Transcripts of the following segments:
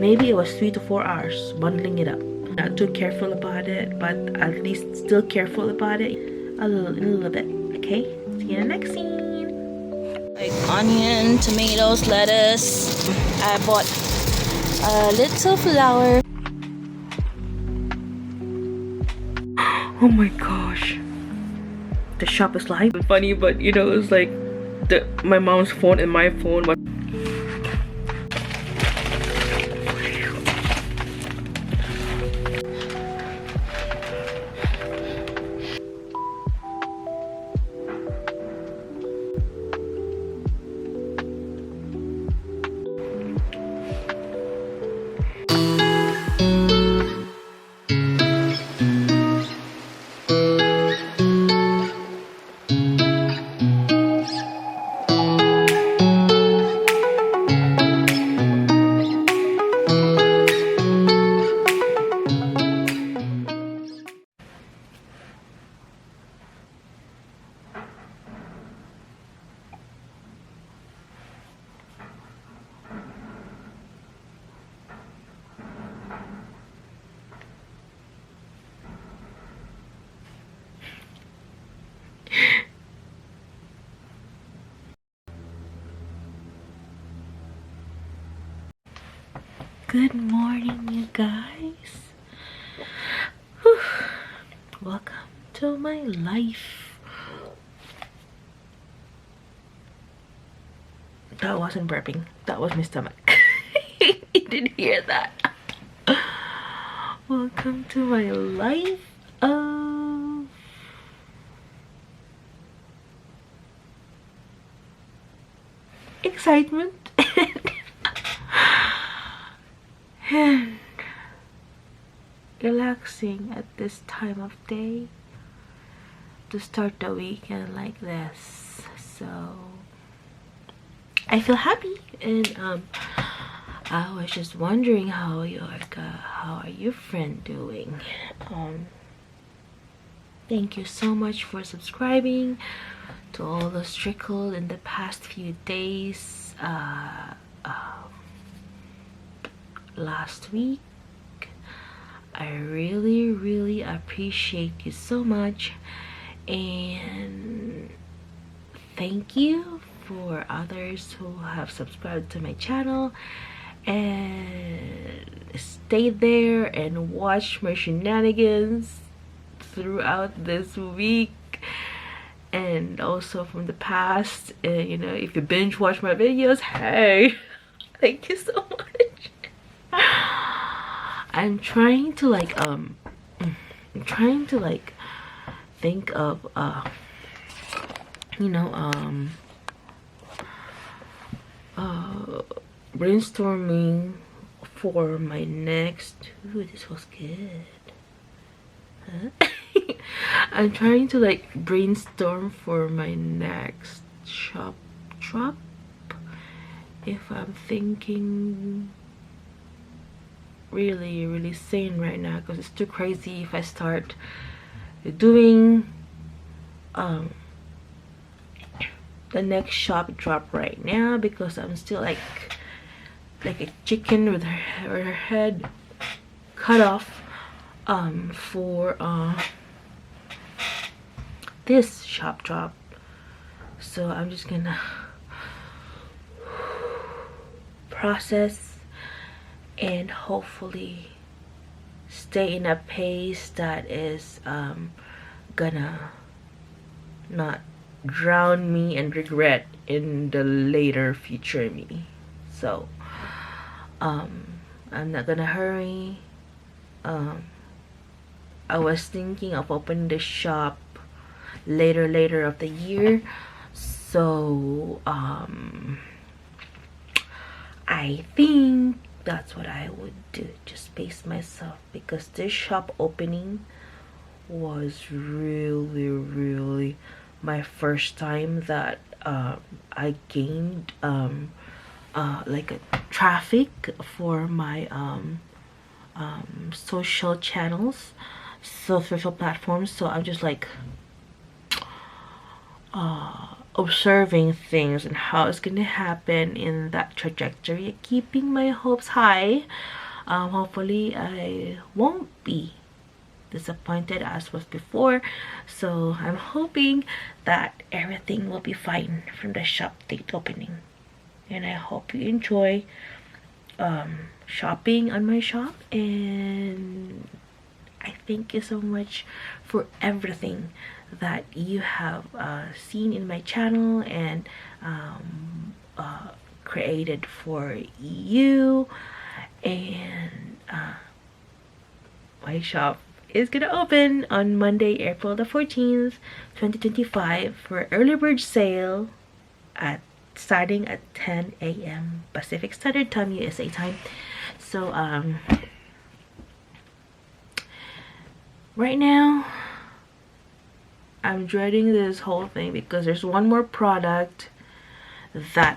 maybe it was 3 to 4 hours bundling it up. Not too careful about it, but at least still careful about it in a little bit. Okay, see you in the next scene. Like onion, tomatoes, lettuce. I bought a little flour. Oh my gosh, the shop is live. It's funny, but you know, it's like my mom's phone and my phone. Good morning, you guys. Whew. Welcome to my life. That wasn't burping. That was my stomach. You didn't hear that. Welcome to my life of excitement and relaxing at this time of day to start the weekend like this. So I feel happy, and I was just wondering how are your friend doing. Thank you so much for subscribing to all those trickled in the past few days. Last week, I really appreciate you so much, and thank you for others who have subscribed to my channel and stay there and watch my shenanigans throughout this week, and also from the past. You know, if you binge watch my videos, hey, thank you so much. I'm trying to think of brainstorming for my next. Ooh, this was good. Huh? I'm trying to like brainstorm for my next shop drop. If I'm thinking really sane right now, because it's too crazy if I start doing the next shop drop right now, because I'm still like a chicken with her head cut off for this shop drop. So I'm just gonna process and hopefully stay in a pace that is gonna not drown me and regret in the later future me. So I'm not gonna hurry. I was thinking of opening the shop later of the year, so I think that's what I would do. Just pace myself, because this shop opening was really my first time that I gained like a traffic for my social channels, social platforms. So I'm just like observing things and how it's gonna happen in that trajectory, keeping my hopes high. Hopefully I won't be disappointed as was before, so I'm hoping that everything will be fine from the shop date opening, and I hope you enjoy shopping on my shop. And I thank you so much for everything that you have seen in my channel and created for you. And my shop is gonna open on Monday, April the 14th, 2025 for early bird sale at starting at 10 a.m. Pacific Standard Time, USA time. So right now I'm dreading this whole thing because there's one more product that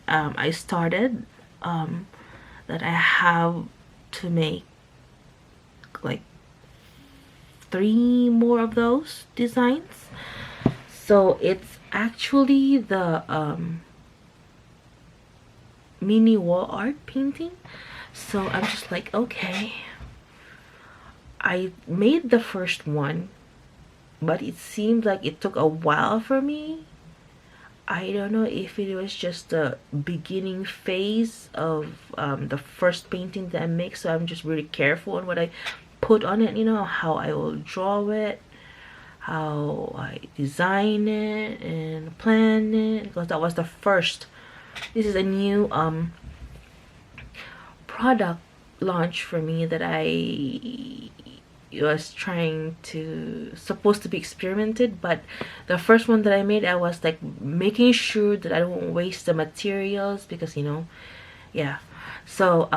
I started that I have to make like 3 more of those designs. So it's actually the mini wall art painting. So I'm just like, okay, I made the first one, but it seemed like it took a while for me. I don't know if it was just the beginning phase of the first painting that I make, so I'm just really careful on what I put on it, you know, how I will draw it, how I design it and plan it, because that was the first. This is a new product launch for me that I was supposed to be experimented, but the first one that I made, I was like making sure that I don't waste the materials, because you know, yeah. So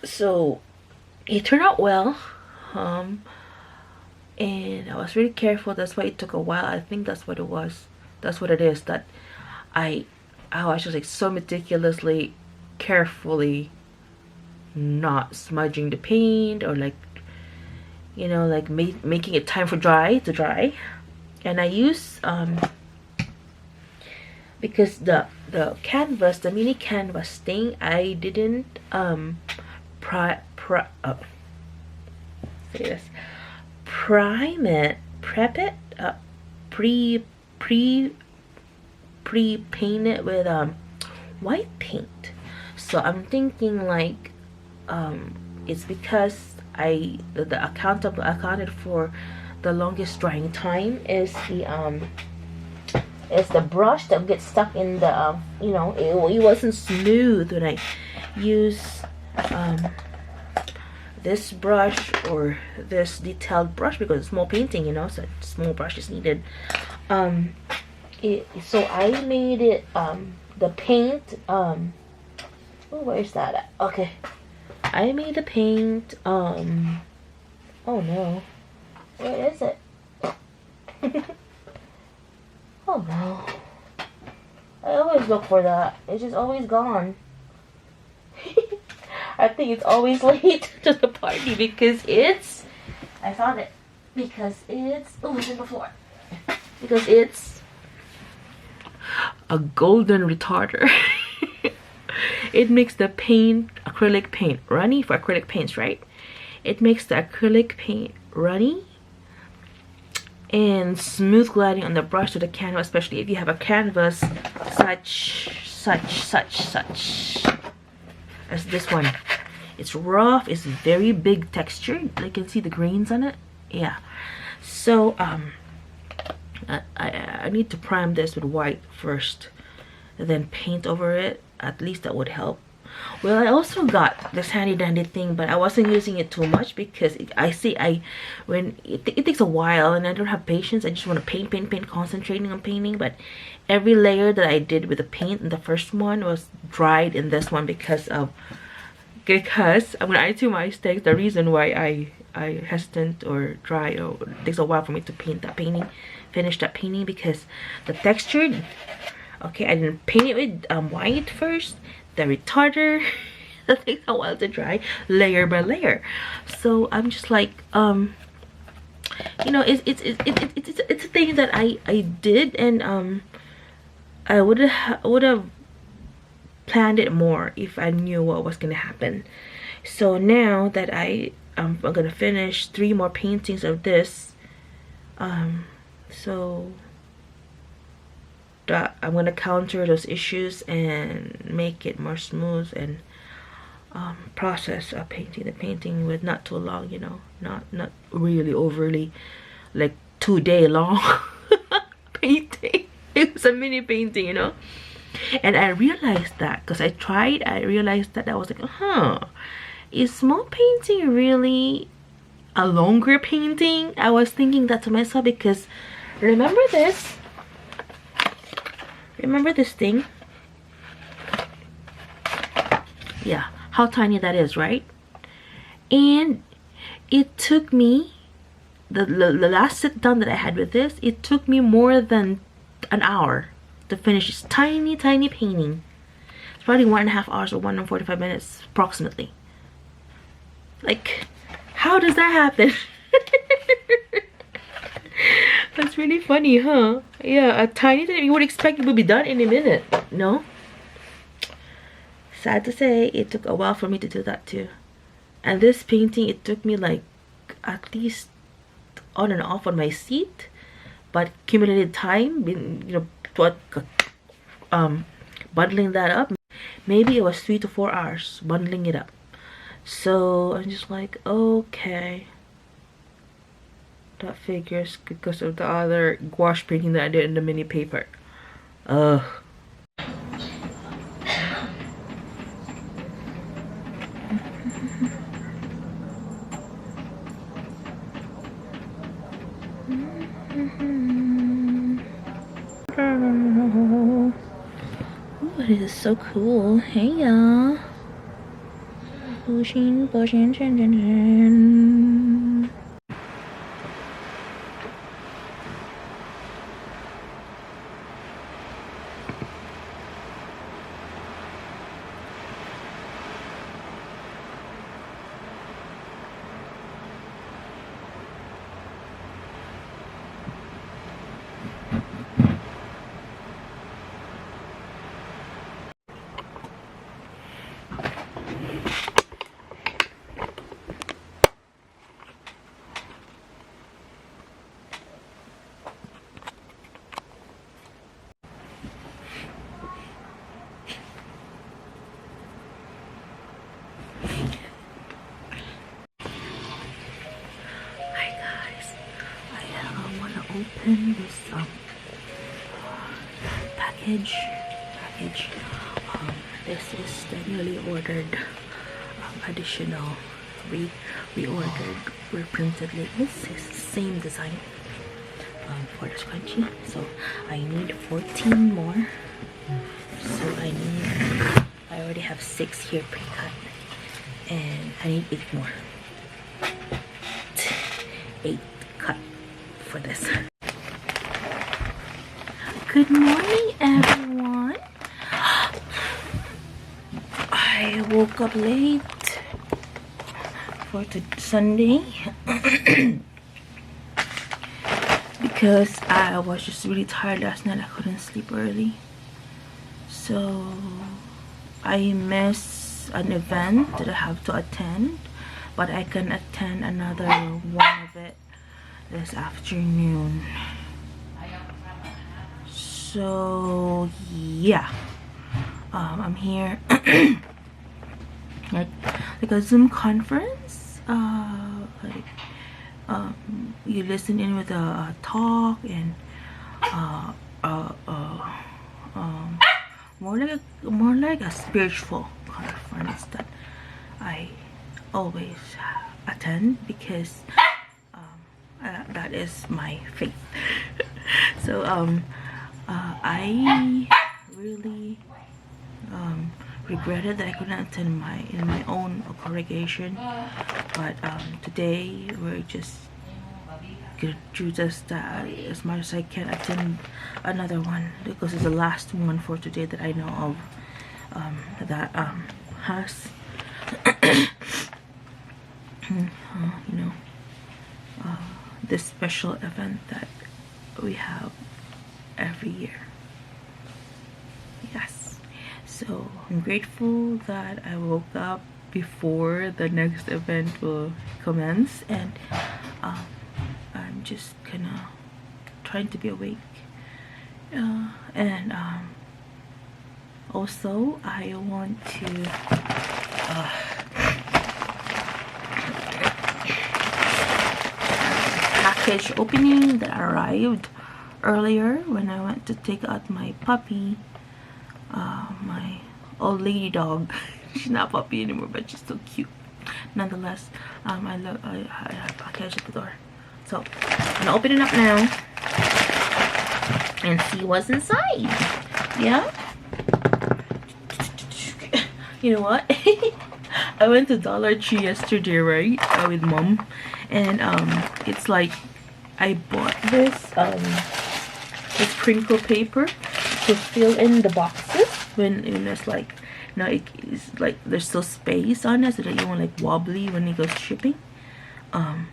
so it turned out well, and I was really careful. That's why it took a while. I think that's what it was. That's what it is, that I was just like so meticulously, carefully not smudging the paint, or like, you know, like making it time for to dry. And I use because the canvas, the mini canvas thing, I didn't prep it, pre-paint it with white paint. So I'm thinking like it's because the accounted for the longest drying time is the brush that gets stuck in the you know, it wasn't smooth when I use this brush or this detailed brush, because it's small painting, you know, so small brush is needed. So I made it the paint oh, where's that at? Okay, I made the paint oh no, where is it? Oh no, I always look for that, it's just always gone. I think it's always late to the party because it's, I found it, because it's, oh, it's on the floor, because it's a golden retarder. It makes the paint, acrylic paint, runny for acrylic paints, right? It makes the acrylic paint runny and smooth gliding on the brush to the canvas, especially if you have a canvas such as this one. It's rough, it's very big textured. You can see the grains on it. Yeah. So I need to prime this with white first, and then paint over it. At least that would help. Well, I also got this handy dandy thing, but I wasn't using it too much because when it takes a while and I don't have patience. I just want to paint, concentrating on painting. But every layer that I did with the paint in the first one was dried in this one because I'm gonna add to my mistakes. The reason why I hesitant or dry, or it takes a while for me to finish that painting, because the texture. Okay, I didn't paint it with white first. The retarder, that takes a while to dry, layer by layer. So I'm just like, you know, it's a thing that I did, and I would have planned it more if I knew what was gonna happen. So now that I'm gonna finish 3 more paintings of this, so that I'm gonna counter those issues and make it more smooth, and process of painting the painting with not too long, you know, not really overly like 2-day long painting. It was a mini painting, you know. And I realized that because I realized that I was like, is small painting really a longer painting? I was thinking that to myself because remember this thing? Yeah, how tiny that is, right? And it took me the last sit down that I had with this, it took me more than an hour to finish this tiny painting. It's probably 1.5 hours or 145 minutes approximately. Like, how does that happen? That's really funny, huh? Yeah, a tiny thing you would expect it would be done in a minute. No? Sad to say, it took a while for me to do that too. And this painting, it took me like at least on and off on my seat, but accumulated time, you know, what, bundling that up, maybe it was 3 to 4 hours bundling it up. So I'm just like, okay, that figures because of the other gouache painting that I did in the mini paper. Ugh. Oh, this is so cool. Hey y'all. Pushing, chin, chin, chin. Open this package. This is the newly ordered additional reordered reprinted labels. It's the same design for the scrunchie. So I need 14 more. So I already have 6 here pre-cut, and I need 8 more. 8 cut for this. Good morning, everyone. I woke up late for Sunday because I was just really tired last night. I couldn't sleep early, so I missed an event that I have to attend, but I can attend another one of it this afternoon. So yeah, I'm here like a Zoom conference. You listen in with a talk and more like a spiritual conference that I always attend because that is my faith. So I really regretted that I couldn't attend in my own congregation, but today we're just gonna do just that as much as I can attend another one because it's the last one for today that I know of that has you know this special event that we have every year. Yes, so I'm grateful that I woke up before the next event will commence, and I'm just kinda trying to be awake, and also I want to package opening that arrived earlier when I went to take out my puppy, my old lady dog. She's not a puppy anymore, but she's so cute nonetheless. I packaged at the door, so I'm gonna open it up now and see what's inside. Yeah, you know what? I went to Dollar Tree yesterday, right, with mom, and it's like I bought this crinkle paper to fill in the boxes when it's like, you know, it's like there's still space on it so that you won't like wobbly when it goes shipping.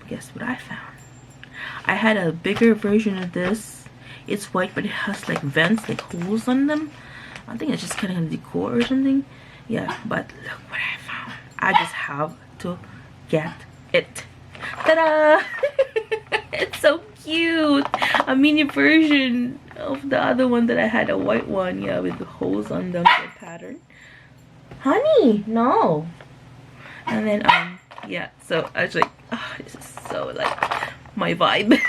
Guess what I found? I had a bigger version of this. It's white, but it has like vents, like holes on them. I think it's just kind of decor or something. Yeah, but look what I found. I just have to get it. Ta-da! It's so cute. A mini version of the other one that I had, a white one, yeah, with the holes on them, the pattern. Honey, no. And then yeah, so I was like, oh, this is so like my vibe.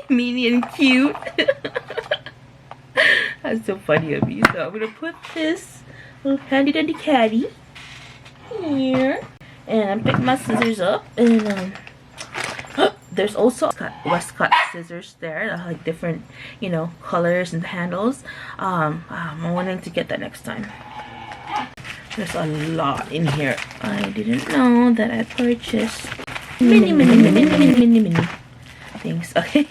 Mini and cute. That's so funny of me. So I'm gonna put this little handy dandy caddy here, and I pick my scissors up, and there's also Westcott scissors there, like different, you know, colors and handles. I'm wanting to get that next time. There's a lot in here. I didn't know that I purchased mini things. Okay.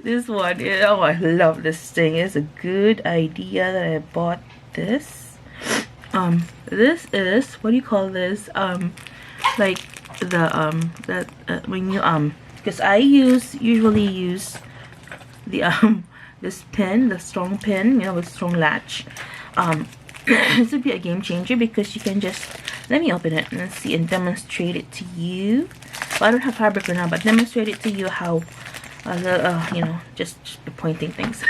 This one, oh, I love this thing. It's a good idea that I bought this. This is, what do you call this? Like the when you because I usually use the this pin, the strong pin, you know, with strong latch. This would be a game changer because you can just, let me open it and see and demonstrate it to you. Well, I don't have fabric right now, but demonstrate it to you how you know, just be pointing things.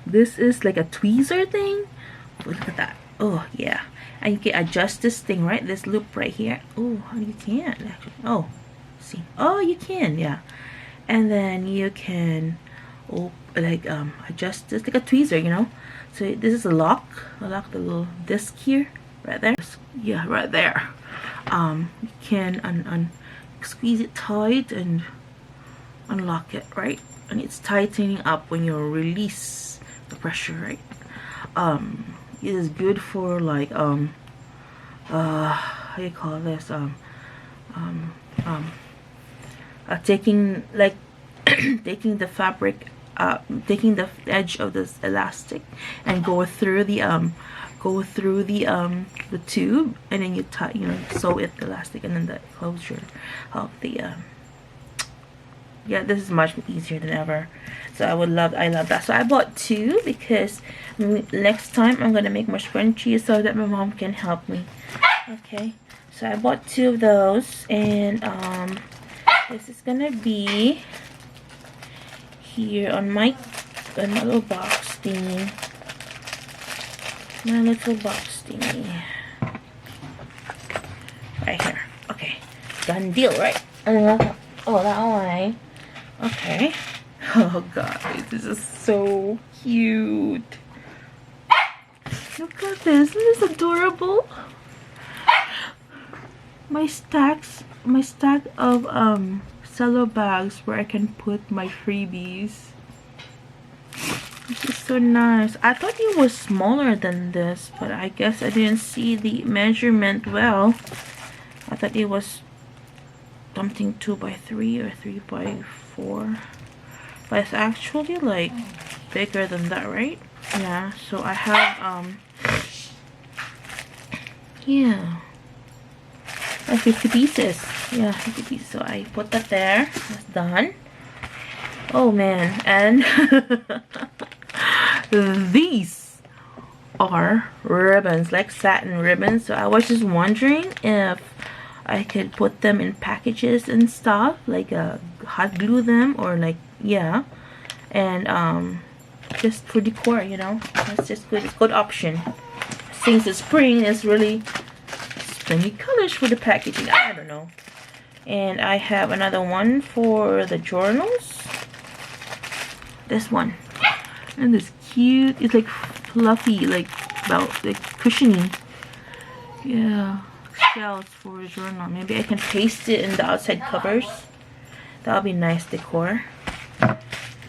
This is like a tweezer thing. Look at that. Oh yeah, and you can adjust this thing, right, this loop right here. Oh, you can't actually. Oh, see, oh, you can, yeah. And then you can like adjust this like a tweezer, you know. So this is a lock. I lock the little disc here, right there. Yeah, right there. You can squeeze it tight and unlock it, right? And it's tightening up when you release the pressure, right? It is good for like how you call this, taking like taking the fabric, taking the edge of this elastic and go through the tube, and then you tie, you know, sew it, the elastic, and then the closure of the yeah, this is much easier than ever. So I love that. So I bought two because next time I'm gonna make more scrunchies so that my mom can help me. Okay, so I bought two of those, and this is gonna be here on my little box thingy. My little box thingy right here. Okay, done deal, right? Oh, that one. Okay. Oh guys, this is so cute. Look at this. Isn't this adorable? My stack of cello bags where I can put my freebies. This is so nice. I thought it was smaller than this, but I guess I didn't see the measurement well. I thought it was something 2x3 or 3x4, but it's actually like bigger than that, right? Yeah, so I have yeah, like 50 pieces. Yeah, so I put that there. That's done. Oh man, and these are ribbons, like satin ribbons. So I was just wondering if I could put them in packages and stuff, like hot glue them, or like, yeah, and just for decor, you know. That's just good. It's a good option. Since it's spring, it's really plenty colors for the packaging. I don't know. And I have another one for the journals. This one. And this cute, it's like fluffy, like about like cushiony. Yeah. Shells for a journal. Maybe I can paste it in the outside covers. That'll be nice decor.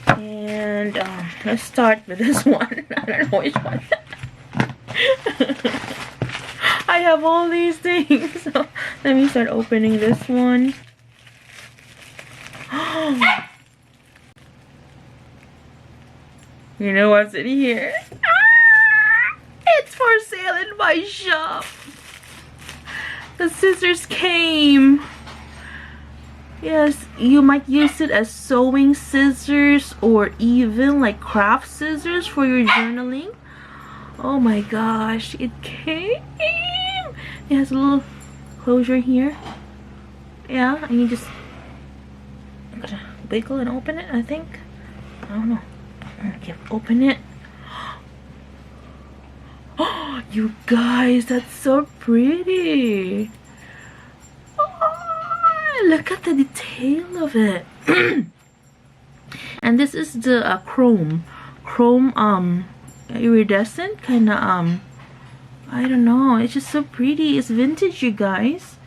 And let's start with this one. I don't know which one. I have all these things. So let me start opening this one. You know what's in here? Ah, it's for sale in my shop. The scissors came. Yes, you might use it as sewing scissors or even like craft scissors for your journaling. Oh my gosh, it came. It has a little closure here. Yeah, and you just gotta wiggle and open it, I think. I don't know. Okay, open it. Oh, you guys, that's so pretty. Oh, look at the detail of it. And this is the chrome iridescent kind of I don't know, it's just so pretty. It's vintage, you guys.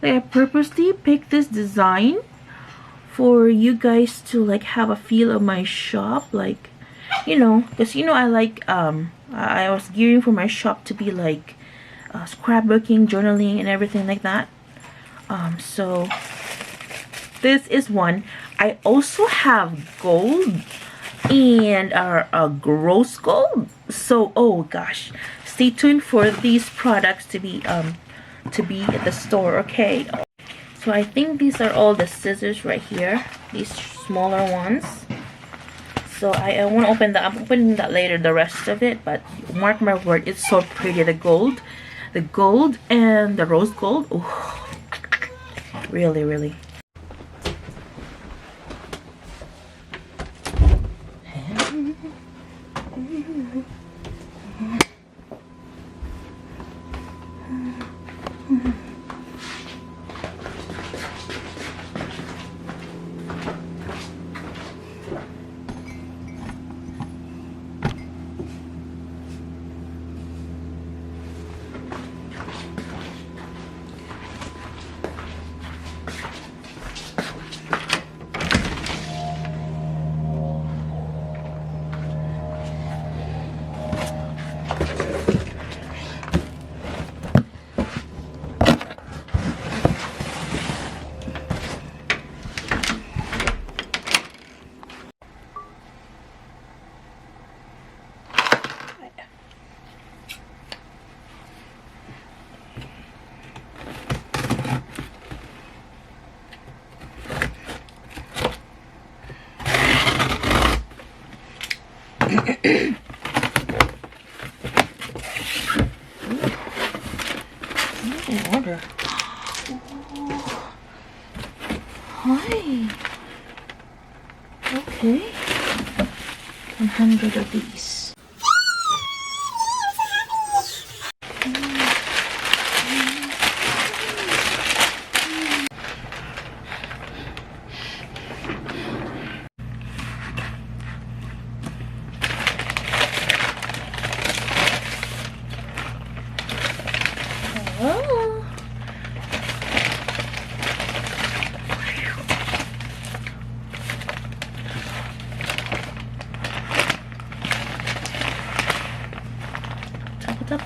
Like, I purposely picked this design for you guys to like have a feel of my shop, like, you know, because you know I like I was gearing for my shop to be like scrapbooking, journaling, and everything like that. So this is one. I also have gold and a rose gold. So oh gosh, stay tuned for these products to be at the store. Okay, so I think these are all the scissors right here, these smaller ones. So I want to open that. I'm opening that later, the rest of it, but mark my word, it's so pretty. The gold and the rose gold. Oh, really. Order. Hi. Okay. 100 of these. Oh. Top.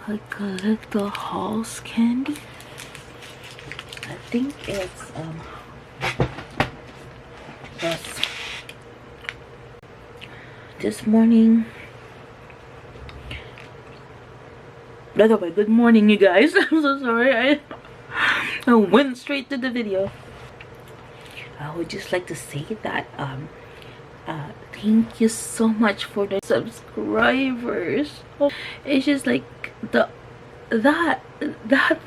like a little Halls candy. I think it's this morning. By the way, good morning, you guys. I'm so sorry. I went straight to the video. I would just like to say that thank you so much for the subscribers. It's just like that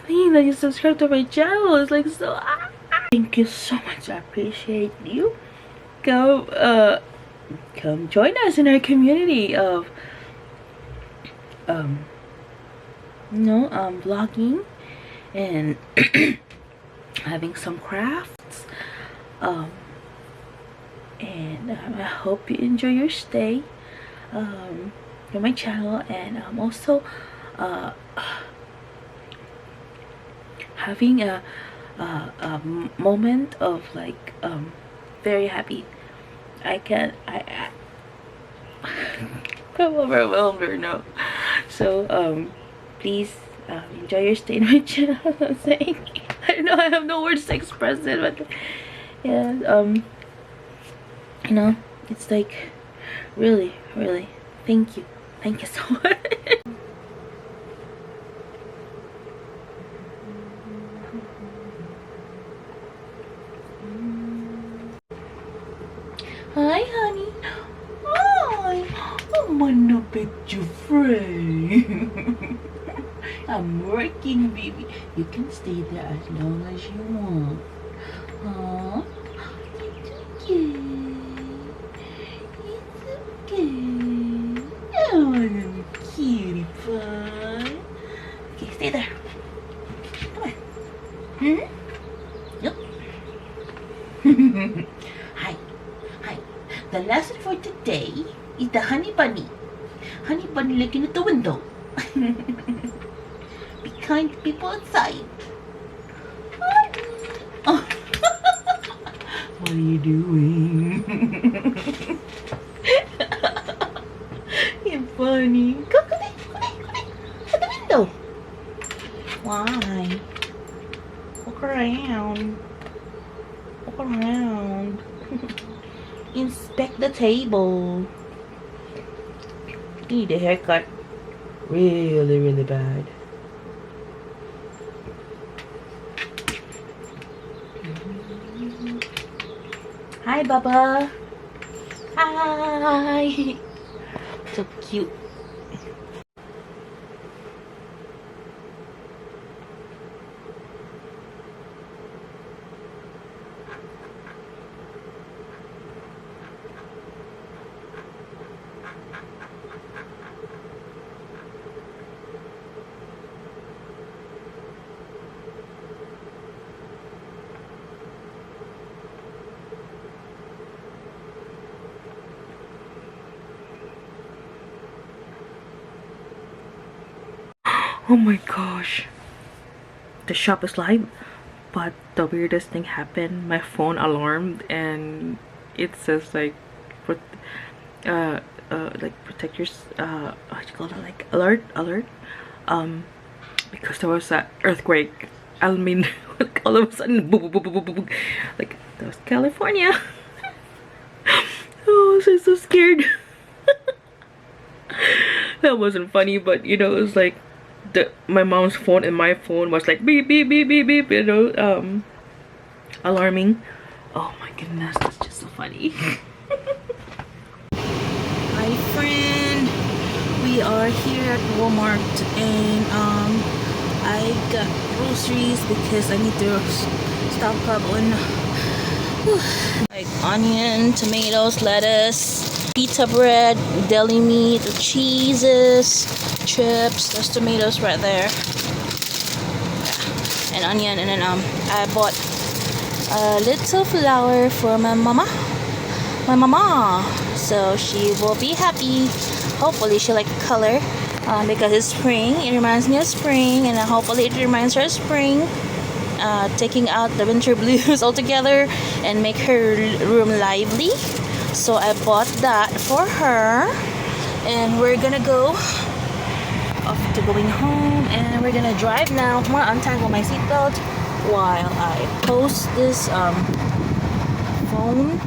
thing that you subscribe to my channel is like so thank you so much. I appreciate you. Come join us in our community of vlogging and having some crafts, and I hope you enjoy your stay on my channel, and I'm also having a moment of like very happy. I'm overwhelmed or no. So please enjoy your stay in my channel. I'm saying, I know I have no words to express it, but yeah, you know, it's like really thank you so much. Hi, honey. Hi. I'm gonna pet you, friend. I'm working, baby. You can stay there as long as you want. Huh? It's okay. It's okay. Oh, little cutie pie. Okay, stay there. Come on. Hmm? Yep. Hi. The lesson for today is the honey bunny. Honey bunny looking at the window. Be kind to people outside. Oh. What are you doing? You're funny. Go there. At the window. Why? Walk around. Inspect the table. You need a haircut. Really bad. Hi, Baba. Hi. So cute. Oh my gosh, the shop is live, but the weirdest thing happened. My phone alarmed and it says like protect your what you call it, like alert because there was an earthquake. I mean, like all of a sudden boom, like that was California. Oh, I was so scared. That wasn't funny, but you know, it was like my mom's phone and my phone was like beep, you know, alarming. Oh my goodness, that's just so funny. Hi friend, we are here at Walmart, and I got groceries because I need to stock up on like onion, tomatoes, lettuce, pita bread, deli meat, cheeses, chips. There's tomatoes right there, yeah, and onion. And then I bought a little flower for my mama, so she will be happy. Hopefully she like the color, because it's spring. It reminds me of spring, and hopefully it reminds her of spring. Taking out the winter blues altogether and make her room lively. So I bought that for her, and we're gonna go off to going home, and we're gonna drive now. I'm gonna untangle my seatbelt while I post this phone